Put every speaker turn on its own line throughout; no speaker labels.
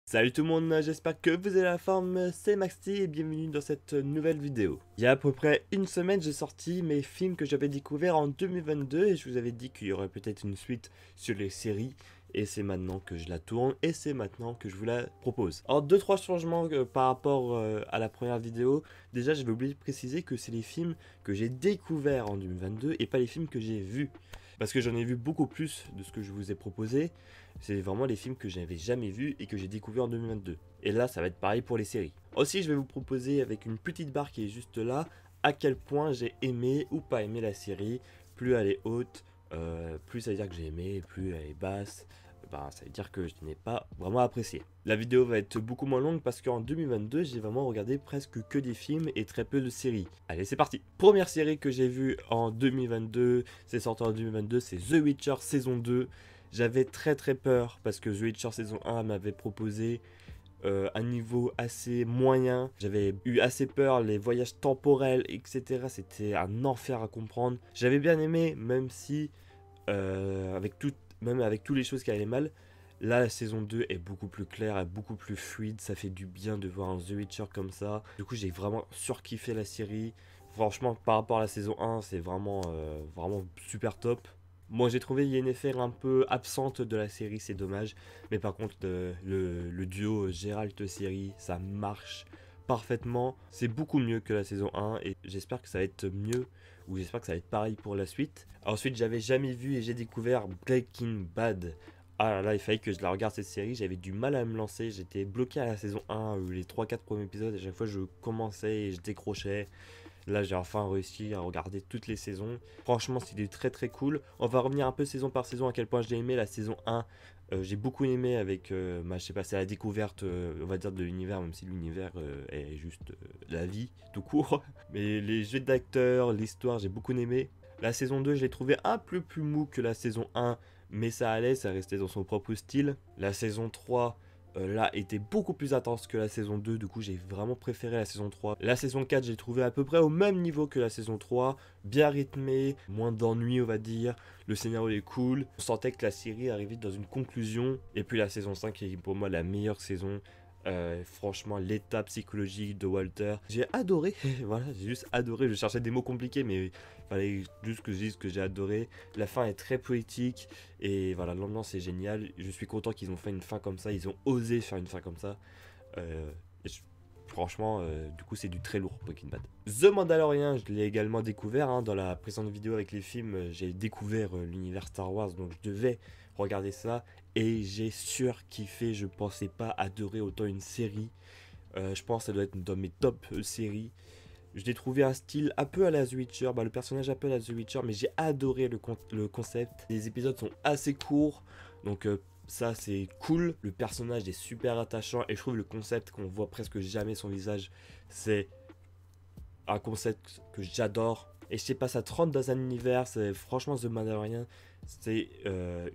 Salut tout le monde, j'espère que vous avez la forme, c'est Maxi et bienvenue dans cette nouvelle vidéo. Il y a à peu près une semaine, j'ai sorti mes films que j'avais découverts en 2022 et je vous avais dit qu'il y aurait peut-être une suite sur les séries et c'est maintenant que je la tourne et c'est maintenant que je vous la propose. Alors 2-3 changements par rapport à la première vidéo. Déjà, j'avais oublié de préciser que c'est les films que j'ai découverts en 2022 et pas les films que j'ai vus. Parce que j'en ai vu beaucoup plus de ce que je vous ai proposé. C'est vraiment les films que j'avais jamais vus et que j'ai découvert en 2022. Et là, ça va être pareil pour les séries. Aussi, je vais vous proposer avec une petite barre qui est juste là, à quel point j'ai aimé ou pas aimé la série. Plus elle est haute, plus ça veut dire que j'ai aimé, plus elle est basse, ça veut dire que je n'ai pas vraiment apprécié. La vidéo va être beaucoup moins longue parce qu'en 2022, j'ai vraiment regardé presque que des films et très peu de séries. Allez, c'est parti. Première série que j'ai vue en 2022, c'est sorti en 2022, c'est The Witcher saison 2. J'avais très peur parce que The Witcher saison 1 m'avait proposé un niveau assez moyen. J'avais eu assez peur, les voyages temporels, etc. C'était un enfer à comprendre. J'avais bien aimé, même si, même avec toutes les choses qui allaient mal, là la saison 2 est beaucoup plus claire, est beaucoup plus fluide. Ça fait du bien de voir un The Witcher comme ça. Du coup, j'ai vraiment surkiffé la série. Franchement, par rapport à la saison 1, c'est vraiment super top. Moi, j'ai trouvé Yennefer un peu absente de la série, c'est dommage. Mais par contre, le duo Geralt-Ciri, ça marche parfaitement. C'est beaucoup mieux que la saison 1 et j'espère que ça va être mieux ou j'espère que ça va être pareil pour la suite. Ensuite, j'avais jamais vu et j'ai découvert Breaking Bad. Ah là là, il fallait que je la regarde cette série, j'avais du mal à me lancer, j'étais bloqué à la saison 1, les 3-4 premiers épisodes, à chaque fois je commençais et je décrochais. Là, j'ai enfin réussi à regarder toutes les saisons. Franchement, c'était très cool. On va revenir un peu saison par saison à quel point j'ai aimé la saison 1. J'ai beaucoup aimé avec, je sais pas, c'est la découverte, on va dire, de l'univers, même si l'univers est juste la vie, tout court. Mais les jeux d'acteurs, l'histoire, j'ai beaucoup aimé. La saison 2, je l'ai trouvé un peu plus mou que la saison 1, mais ça allait, ça restait dans son propre style. La saison 3, là, était beaucoup plus intense que la saison 2, du coup j'ai vraiment préféré la saison 3. La saison 4, j'ai trouvé à peu près au même niveau que la saison 3, bien rythmé, moins d'ennui on va dire, le scénario est cool, on sentait que la série arrivait dans une conclusion, et puis la saison 5 est pour moi la meilleure saison. Franchement, l'état psychologique de Walter, j'ai adoré. Voilà, j'ai juste adoré. Je cherchais des mots compliqués, mais il fallait juste que je dise que j'ai adoré. La fin est très poétique et voilà, l'ambiance est géniale. Je suis content qu'ils ont fait une fin comme ça. Ils ont osé faire une fin comme ça. Euh, et je- Franchement, du coup, c'est du très lourd Breaking Bad. The Mandalorian, je l'ai également découvert dans la précédente vidéo avec les films. J'ai découvert l'univers Star Wars, donc je devais regarder ça et j'ai surkiffé. Je pensais pas adorer autant une série. Je pense que ça doit être dans mes top séries. Je l'ai trouvé un style un peu à la The Witcher, le personnage un peu à la The Witcher, mais j'ai adoré le concept. Les épisodes sont assez courts, donc ça c'est cool. Le personnage est super attachant et je trouve le concept qu'on voit presque jamais son visage, c'est un concept que j'adore. Et je sais pas, ça te rentre dans un univers, franchement The Mandalorian, c'est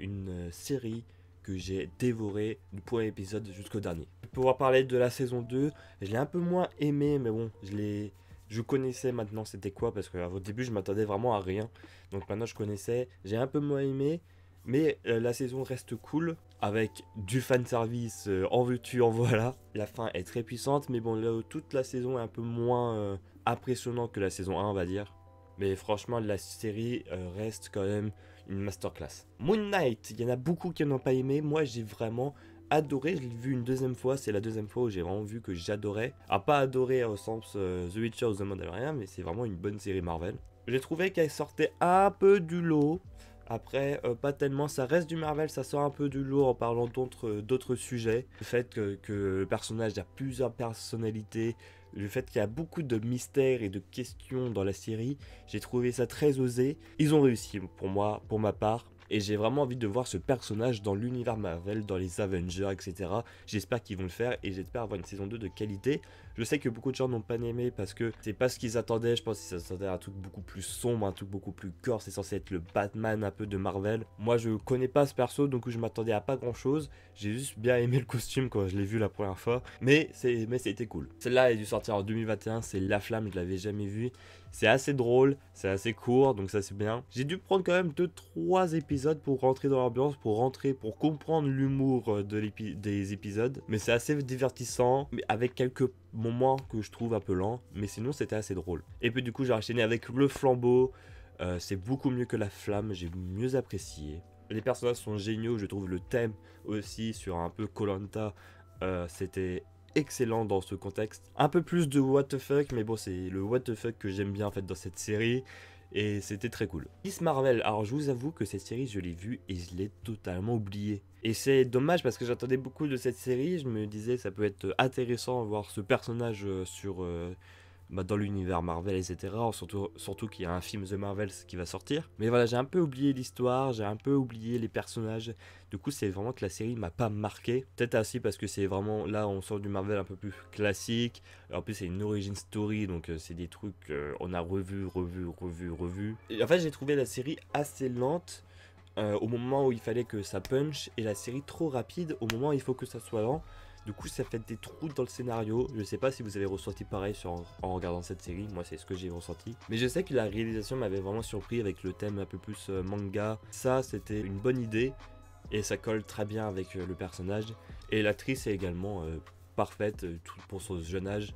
une série que j'ai dévoré du premier épisode jusqu'au dernier. Pour pouvoir parler de la saison 2, je l'ai un peu moins aimé, mais bon, je connaissais maintenant c'était quoi, parce qu'au début je m'attendais vraiment à rien. Donc maintenant je connaissais, j'ai un peu moins aimé, mais la saison reste cool, avec du fanservice en veux-tu, en voilà. La fin est très puissante, mais bon, là, toute la saison est un peu moins impressionnant que la saison 1 on va dire. Mais franchement la série reste quand même une masterclass. Moon Knight, il y en a beaucoup qui n'ont pas aimé, moi j'ai vraiment adoré, je l'ai vu une deuxième fois, c'est la deuxième fois où j'ai vraiment vu que j'adorais. Pas adoré au sens The Witcher ou The Mandalorian, mais c'est vraiment une bonne série Marvel. J'ai trouvé qu'elle sortait un peu du lot. Après, pas tellement, ça reste du Marvel, ça sort un peu du lot en parlant d'autres sujets. Le fait que le personnage a plusieurs personnalités, le fait qu'il y a beaucoup de mystères et de questions dans la série, j'ai trouvé ça très osé. Ils ont réussi pour moi, pour ma part. Et j'ai vraiment envie de voir ce personnage dans l'univers Marvel, dans les Avengers, etc. J'espère qu'ils vont le faire et j'espère avoir une saison 2 de qualité. Je sais que beaucoup de gens n'ont pas aimé parce que c'est pas ce qu'ils attendaient. Je pense qu'ils s'attendaient à un truc beaucoup plus sombre, un truc beaucoup plus gore. C'est censé être le Batman un peu de Marvel. Moi, je connais pas ce perso, donc je m'attendais à pas grand chose. J'ai juste bien aimé le costume quand je l'ai vu la première fois. Mais c'était cool. Celle-là est dû sortir en 2021. C'est La Flamme, je l'avais jamais vue. C'est assez drôle, c'est assez court, donc ça c'est bien. J'ai dû prendre quand même 2-3 épisodes pour rentrer dans l'ambiance, pour comprendre l'humour des épisodes. Mais c'est assez divertissant, mais avec quelques moments que je trouve un peu lents. Mais sinon c'était assez drôle. Et puis du coup j'ai enchaîné avec Le Flambeau. C'est beaucoup mieux que La Flamme, j'ai mieux apprécié. Les personnages sont géniaux, je trouve le thème aussi sur un peu koh c'était excellent dans ce contexte. Un peu plus de what the fuck, mais bon, c'est le what the fuck que j'aime bien en fait dans cette série. Et c'était très cool. Miss Marvel, alors je vous avoue que cette série je l'ai vue et je l'ai totalement oubliée. Et c'est dommage parce que j'attendais beaucoup de cette série, je me disais ça peut être intéressant de voir ce personnage dans l'univers Marvel, etc. Surtout qu'il y a un film The Marvels qui va sortir. Mais voilà, j'ai un peu oublié l'histoire, j'ai un peu oublié les personnages. Du coup, c'est vraiment que la série m'a pas marqué. Peut-être aussi parce que c'est vraiment, là, on sort du Marvel un peu plus classique. En plus, c'est une origin story, donc c'est des trucs on a revu. Et en fait, j'ai trouvé la série assez lente au moment où il fallait que ça punch, et la série trop rapide au moment où il faut que ça soit lent. Du coup, ça fait des trous dans le scénario. Je sais pas si vous avez ressenti pareil en regardant cette série. Moi, c'est ce que j'ai ressenti. Mais je sais que la réalisation m'avait vraiment surpris avec le thème un peu plus manga. Ça, c'était une bonne idée. Et ça colle très bien avec le personnage. Et l'actrice est également parfaite tout pour son jeune âge.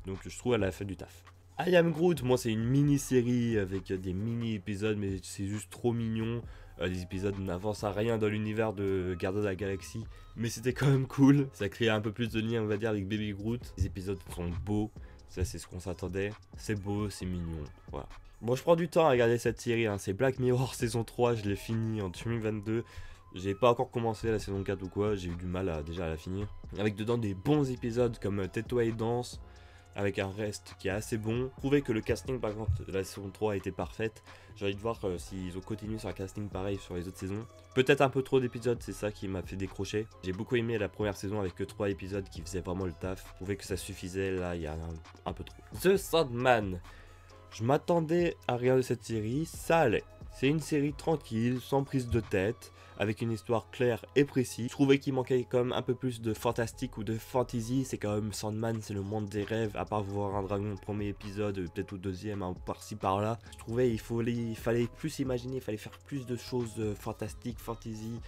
Donc, je trouve qu'elle a fait du taf. I Am Groot, moi, c'est une mini-série avec des mini-épisodes, mais c'est juste trop mignon. Les épisodes n'avancent à rien dans l'univers de Gardiens de la Galaxie, mais c'était quand même cool. Ça crée un peu plus de lien, on va dire, avec Baby Groot. Les épisodes sont beaux, ça c'est ce qu'on s'attendait. C'est beau, c'est mignon, voilà. Bon, je prends du temps à regarder cette série, hein. C'est Black Mirror saison 3, je l'ai fini en 2022. J'ai pas encore commencé la saison 4 ou quoi, j'ai eu du mal déjà à la finir. Avec dedans des bons épisodes comme Tais-toi et danse, avec un reste qui est assez bon. Je trouvais que le casting par contre de la saison 3 était parfaite. J'ai envie de voir s'ils ont continué sur un casting pareil sur les autres saisons. Peut-être un peu trop d'épisodes, c'est ça qui m'a fait décrocher. J'ai beaucoup aimé la première saison avec que 3 épisodes qui faisaient vraiment le taf. Je trouvais que ça suffisait, là il y a un peu trop. The Sandman. Je m'attendais à rien de cette série, ça allait. C'est une série tranquille, sans prise de tête, avec une histoire claire et précise. Je trouvais qu'il manquait quand même un peu plus de fantastique ou de fantasy. C'est quand même Sandman, c'est le monde des rêves. À part voir un dragon au premier épisode, peut-être au deuxième, hein, par-ci par-là. Je trouvais il fallait plus imaginer, il fallait faire plus de choses fantastiques, fantasy.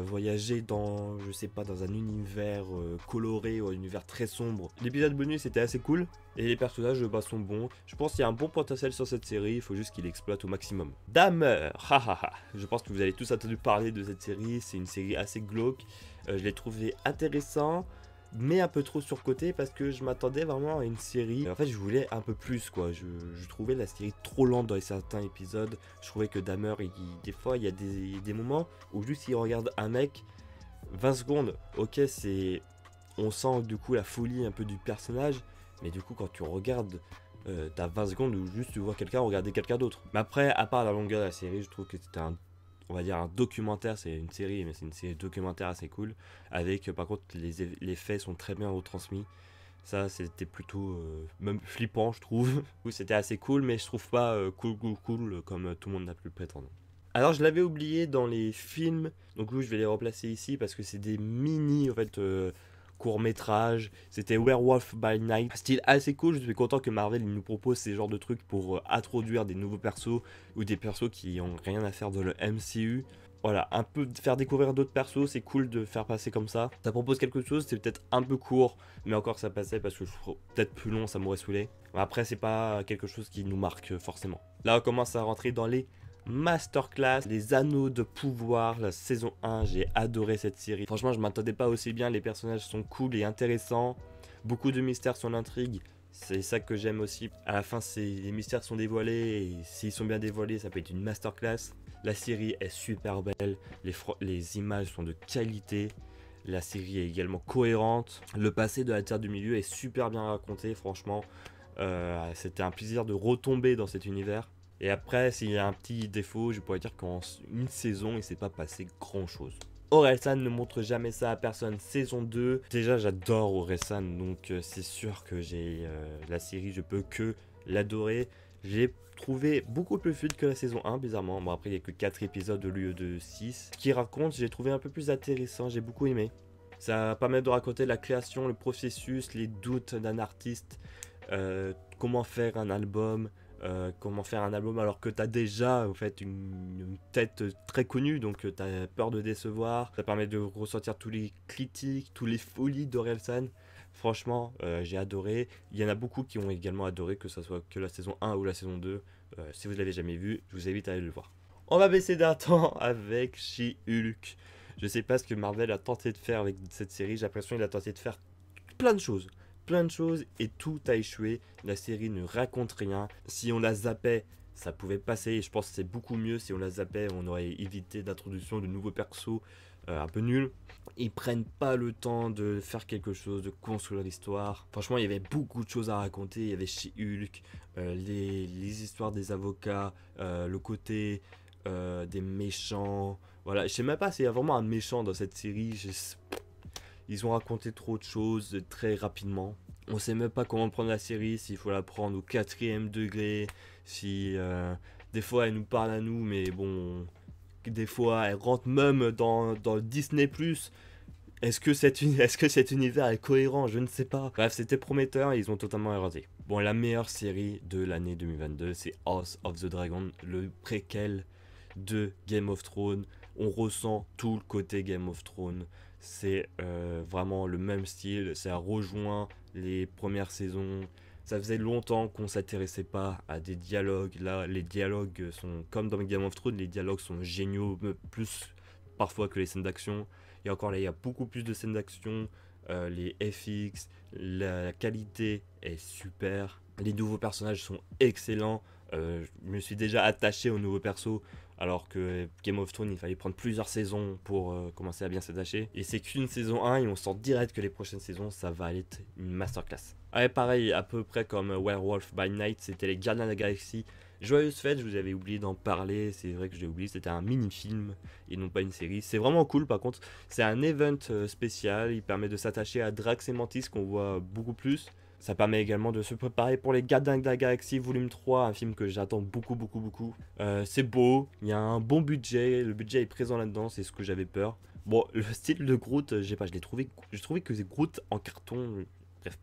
Voyager dans, je sais pas, dans un univers coloré ou un univers très sombre. L'épisode bonus était assez cool et les personnages sont bons. Je pense qu'il y a un bon potentiel sur cette série, il faut juste qu'il exploite au maximum. Dahmer, hahaha. Je pense que vous avez tous entendu parler de cette série, c'est une série assez glauque. Je l'ai trouvé intéressant, mais un peu trop surcoté parce que je m'attendais vraiment à une série. En fait, je voulais un peu plus, quoi. Je trouvais la série trop lente dans certains épisodes. Je trouvais que Dahmer, des fois, il y a des moments où juste il regarde un mec, 20 secondes, ok, on sent du coup la folie un peu du personnage, mais du coup, quand tu regardes, t'as 20 secondes où juste tu vois quelqu'un regarder quelqu'un d'autre. Mais après, à part la longueur de la série, je trouve que c'était on va dire un documentaire, c'est une série, mais c'est une série documentaire assez cool. Avec, par contre, les faits sont très bien retransmis. Ça, c'était plutôt même flippant, je trouve. Oui, c'était assez cool, mais je trouve pas cool comme tout le monde n'a pu le prétendre. Alors, je l'avais oublié dans les films, donc oui, je vais les replacer ici parce que c'est des mini, en fait, court-métrage. C'était Werewolf by Night, style assez cool. Je suis content que Marvel il nous propose ces genres de trucs pour introduire des nouveaux persos ou des persos qui ont rien à faire dans le MCU. Voilà, un peu faire découvrir d'autres persos, c'est cool de faire passer comme ça. Ça propose quelque chose, c'est peut-être un peu court, mais encore ça passait parce que je trouve peut-être plus long, ça m'aurait saoulé. Après, c'est pas quelque chose qui nous marque forcément. Là, on commence à rentrer dans les masterclass, les anneaux de pouvoir, la saison 1, j'ai adoré cette série. Franchement, je m'attendais pas aussi bien, les personnages sont cool et intéressants. Beaucoup de mystères sur l'intrigue, c'est ça que j'aime aussi. À la fin, les mystères sont dévoilés et s'ils sont bien dévoilés, ça peut être une masterclass. La série est super belle, les images sont de qualité. La série est également cohérente. Le passé de la Terre du Milieu est super bien raconté, franchement. C'était un plaisir de retomber dans cet univers. Et après, s'il y a un petit défaut, je pourrais dire qu'en une saison, il ne s'est pas passé grand-chose. Orelsan ne montre jamais ça à personne. Saison 2, déjà j'adore Orelsan, donc c'est sûr que la série, je peux que l'adorer. J'ai trouvé beaucoup plus fluide que la saison 1, bizarrement. Bon, après, il n'y a que 4 épisodes au lieu de 6. Ce qui raconte, j'ai trouvé un peu plus intéressant, j'ai beaucoup aimé. Ça permet de raconter la création, le processus, les doutes d'un artiste. comment faire un album, alors que tu as déjà en fait une tête très connue, donc tu as peur de décevoir. Ça permet de ressortir tous les critiques, tous les folies d'Orelsan. Franchement, j'ai adoré. Il y en a beaucoup qui ont également adoré, que ce soit que la saison 1 ou la saison 2. Si vous ne l'avez jamais vu, je vous invite à aller le voir. On va baisser d'un temps avec She-Hulk. Je sais pas ce que Marvel a tenté de faire avec cette série. J'ai l'impression qu'il a tenté de faire plein de choses. Plein de choses et tout a échoué. La série ne raconte rien. Si on la zappait, ça pouvait passer. Et je pense que c'est beaucoup mieux si on la zappait. On aurait évité d'introduction de nouveaux persos un peu nuls. Ils prennent pas le temps de faire quelque chose, de construire l'histoire. Franchement, il y avait beaucoup de choses à raconter. Il y avait She-Hulk, les histoires des avocats, le côté des méchants. Voilà, je sais même pas s'il y a vraiment un méchant dans cette série. Ils ont raconté trop de choses très rapidement. On sait même pas comment prendre la série, s'il faut la prendre au 4e degré, si des fois elle nous parle à nous, mais bon, des fois elle rentre même dans Disney+. Est-ce que cet univers est cohérent? Je ne sais pas. Bref, c'était prometteur et ils ont totalement érasé. Bon, la meilleure série de l'année 2022, c'est House of the Dragon, le préquel de Game of Thrones. On ressent tout le côté Game of Thrones. C'est vraiment le même style. Ça rejoint les premières saisons. Ça faisait longtemps qu'on ne s'intéressait pas à des dialogues. Là, les dialogues sont comme dans Game of Thrones. Les dialogues sont géniaux, plus parfois que les scènes d'action. Et encore là, il y a beaucoup plus de scènes d'action. Les FX, la qualité est super. Les nouveaux personnages sont excellents. Je me suis déjà attaché aux nouveaux persos, alors que Game of Thrones, il fallait prendre plusieurs saisons pour commencer à bien s'attacher. Et c'est qu'une saison 1 et on sent direct que les prochaines saisons, ça va être une masterclass. Ouais, pareil, à peu près comme Werewolf by Night, c'était les Gardiens de la Galaxie. Joyeuse fête, je vous avais oublié d'en parler, c'est vrai que j'ai oublié, c'était un mini-film et non pas une série. C'est vraiment cool par contre, c'est un event spécial, il permet de s'attacher à Drax et Mantis qu'on voit beaucoup plus. Ça permet également de se préparer pour les Gardiens de la Galaxie volume 3, un film que j'attends beaucoup. C'est beau, il y a un bon budget, le budget est présent là-dedans, c'est ce que j'avais peur. Bon, le style de Groot, je trouvais que c'est Groot en carton, bref.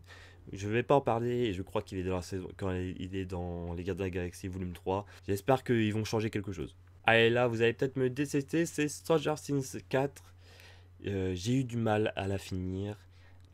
Je vais pas en parler et je crois qu'il est dans la saison, quand il est dans les Gardiens de la Galaxie volume 3. J'espère qu'ils vont changer quelque chose. Allez là, vous allez peut-être me détester, c'est Stranger Things 4. J'ai eu du mal à la finir.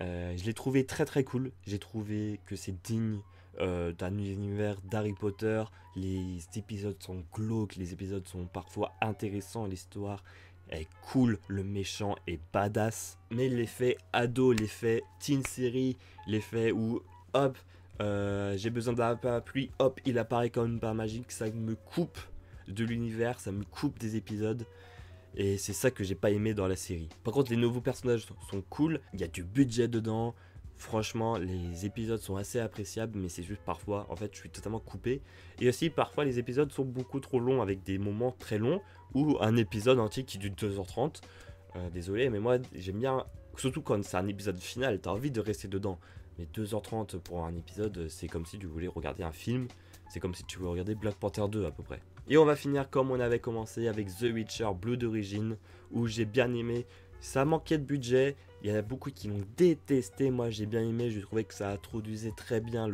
Je l'ai trouvé très cool. J'ai trouvé que c'est digne d'un univers d'Harry Potter. Les épisodes sont glauques, les épisodes sont parfois intéressants, l'histoire est cool, le méchant est badass. Mais l'effet ado, l'effet teen série, l'effet où hop, j'ai besoin d'un parapluie, hop, il apparaît comme une barre magique, ça me coupe de l'univers, ça me coupe des épisodes. Et c'est ça que j'ai pas aimé dans la série. Par contre, les nouveaux personnages sont cool, il y a du budget dedans. Franchement, les épisodes sont assez appréciables, mais c'est juste parfois, en fait, je suis totalement coupé. Et aussi, parfois, les épisodes sont beaucoup trop longs, avec des moments très longs, ou un épisode entier qui dure 2h30. Désolé, mais moi, j'aime bien, surtout quand c'est un épisode final, t'as envie de rester dedans. Mais 2h30 pour un épisode, c'est comme si tu voulais regarder un film, c'est comme si tu voulais regarder Black Panther 2 à peu près. Et on va finir comme on avait commencé avec The Witcher Blood Origin, où j'ai bien aimé. Ça manquait de budget, il y en a beaucoup qui l'ont détesté, moi j'ai bien aimé, je trouvais que ça introduisait très bien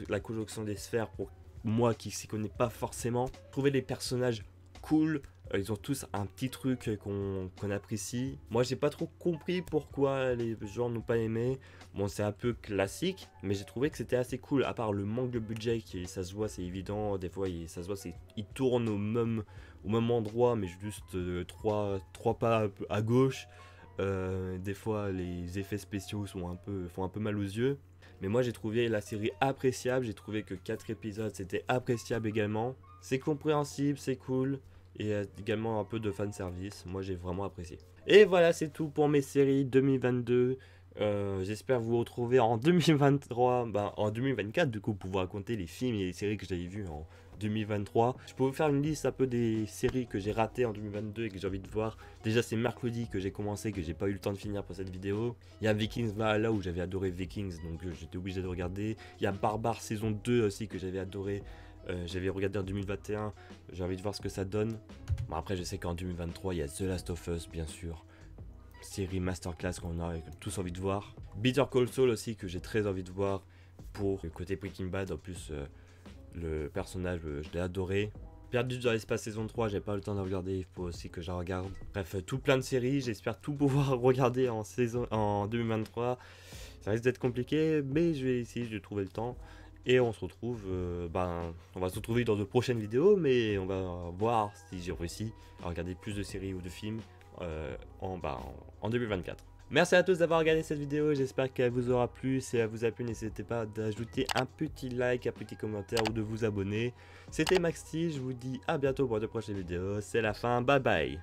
la conjonction des sphères pour moi qui s'y connais pas forcément. Je trouvais les personnages cool, ils ont tous un petit truc qu'on apprécie. Moi j'ai pas trop compris pourquoi les gens n'ont pas aimé. Bon, c'est un peu classique, mais j'ai trouvé que c'était assez cool, à part le manque de budget, qui ça se voit, c'est évident, des fois ça se voit, ils tournent au même endroit, mais juste trois pas à gauche. Des fois les effets spéciaux font un peu mal aux yeux. Mais moi j'ai trouvé la série appréciable, j'ai trouvé que 4 épisodes c'était appréciable également. C'est compréhensible, c'est cool, et également un peu de fanservice, moi j'ai vraiment apprécié. Et voilà, c'est tout pour mes séries 2022. J'espère vous retrouver en 2023, en 2024 du coup, pour vous raconter les films et les séries que j'avais vues en 2023. Je peux vous faire une liste un peu des séries que j'ai ratées en 2022 et que j'ai envie de voir. Déjà c'est mercredi que j'ai commencé, que j'ai pas eu le temps de finir pour cette vidéo. Il y a Vikings Valhalla où j'avais adoré Vikings, donc j'étais obligé de regarder. Il y a Barbare saison 2 aussi que j'avais adoré. J'avais regardé en 2021, j'ai envie de voir ce que ça donne. Bon, après je sais qu'en 2023 il y a The Last of Us bien sûr. Série masterclass qu'on a tous envie de voir. Better Call Saul aussi que j'ai très envie de voir. pour le côté Breaking Bad. En plus, le personnage, je l'ai adoré. Perdu dans l'espace saison 3, j'ai pas eu le temps de regarder, il faut aussi que je la regarde. Bref, tout plein de séries, j'espère tout pouvoir regarder en 2023. Ça risque d'être compliqué, mais je vais essayer de trouver le temps. Et on se retrouve, on va se retrouver dans de prochaines vidéos, mais on va voir si j'ai réussi à regarder plus de séries ou de films en 2024. Merci à tous d'avoir regardé cette vidéo, j'espère qu'elle vous aura plu. Si elle vous a plu, n'hésitez pas d'ajouter un petit like, un petit commentaire ou de vous abonner. C'était Maxty, je vous dis à bientôt pour de prochaines vidéos. C'est la fin, bye bye.